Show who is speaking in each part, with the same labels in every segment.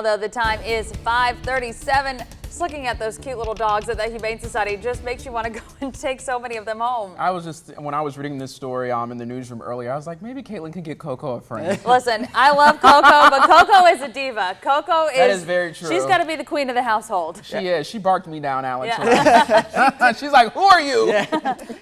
Speaker 1: Although the time is 5:37, just looking at those cute little dogs at the Humane Society just makes you want to go and take so many of them home.
Speaker 2: When I was reading this story in the newsroom earlier, I was like, maybe Caitlin could get Coco a friend.
Speaker 1: Listen, I love Coco, but Coco is a diva. Coco is—
Speaker 2: That is very true.
Speaker 1: She's got to be the queen of the household.
Speaker 2: She is. She barked me down, Alex.
Speaker 1: Yeah.
Speaker 2: She's like, who are you?
Speaker 3: Yeah.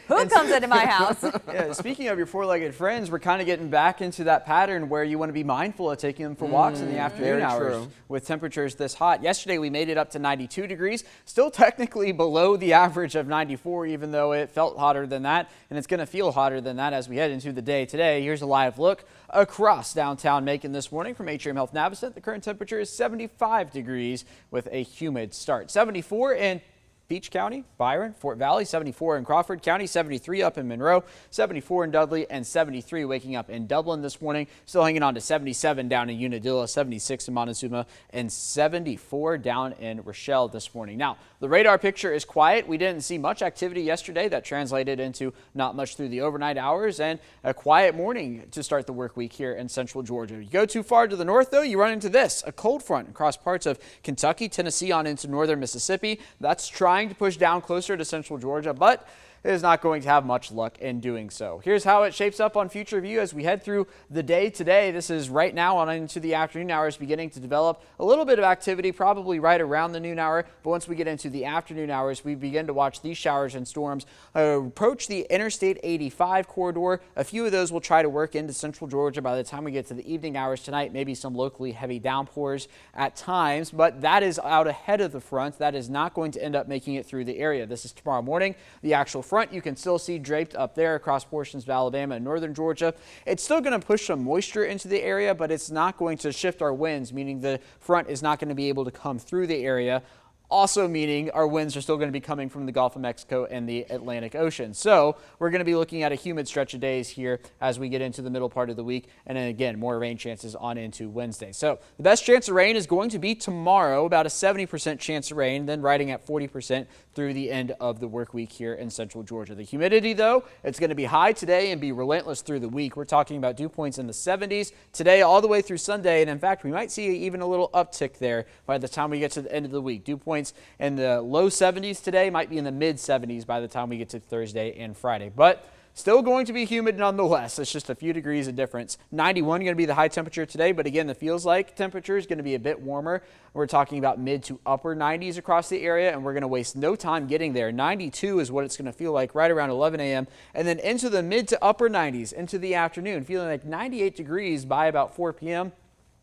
Speaker 1: Who comes into my house?
Speaker 3: Yeah, speaking of your four-legged friends, we're kind of getting back into that pattern where you want to be mindful of taking them for walks in the afternoon hours.
Speaker 2: True.
Speaker 3: With temperatures this hot. Yesterday we made it up to 92 degrees, still technically below the average of 94, even though it felt hotter than that, and it's going to feel hotter than that as we head into the day today. Here's a live look across downtown Macon this morning from Atrium Health Navicent. The current temperature is 75 degrees with a humid start. 74 in Beach County, Byron, Fort Valley, 74 in Crawford County, 73 up in Monroe, 74 in Dudley, and 73 waking up in Dublin this morning. Still hanging on to 77 down in Unadilla, 76 in Montezuma, and 74 down in Rochelle this morning. Now, the radar picture is quiet. We didn't see much activity yesterday. That translated into not much through the overnight hours and a quiet morning to start the work week here in central Georgia. You go too far to the north, though, you run into this, a cold front across parts of Kentucky, Tennessee, on into northern Mississippi. That's trying to push down closer to central Georgia, but it is not going to have much luck in doing so. Here's how it shapes up on Future View as we head through the day today. This is right now on into the afternoon hours, beginning to develop a little bit of activity, probably right around the noon hour. But once we get into the afternoon hours, we begin to watch these showers and storms approach the Interstate 85 corridor. A few of those will try to work into central Georgia by the time we get to the evening hours tonight. Maybe some locally heavy downpours at times, but that is out ahead of the front. That is not going to end up making it through the area. This is tomorrow morning. The actual front you can still see draped up there across portions of Alabama and northern Georgia. It's still going to push some moisture into the area, but it's not going to shift our winds, meaning the front is not going to be able to come through the area. Also meaning our winds are still going to be coming from the Gulf of Mexico and the Atlantic Ocean. So we're going to be looking at a humid stretch of days here as we get into the middle part of the week. And then again, more rain chances on into Wednesday. So the best chance of rain is going to be tomorrow, about a 70% chance of rain, then riding at 40% through the end of the work week here in central Georgia. The humidity, though, it's going to be high today and be relentless through the week. We're talking about dew points in the 70s today all the way through Sunday. And in fact, we might see even a little uptick there by the time we get to the end of the week. Dew points in the low 70s today, might be in the mid 70s by the time we get to Thursday and Friday. But still going to be humid nonetheless. It's just a few degrees of difference. 91 going to be the high temperature today, but again, the feels like temperature is going to be a bit warmer. We're talking about mid to upper 90s across the area, and we're going to waste no time getting there. 92 is what it's going to feel like right around 11 a.m. and then into the mid to upper 90s into the afternoon, feeling like 98 degrees by about 4 p.m.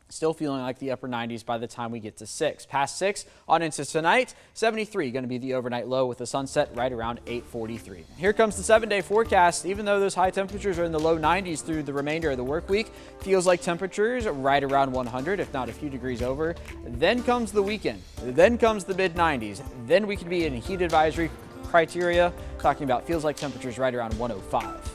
Speaker 3: Still feeling like the upper 90s by the time we get to 6. Past 6 on into tonight, 73 going to be the overnight low with the sunset right around 8:43. Here comes the 7-day forecast. Even though those high temperatures are in the low 90s through the remainder of the work week, feels like temperatures right around 100, if not a few degrees over. Then comes the weekend. Then comes the mid 90s. Then we could be in heat advisory criteria, talking about feels like temperatures right around 105.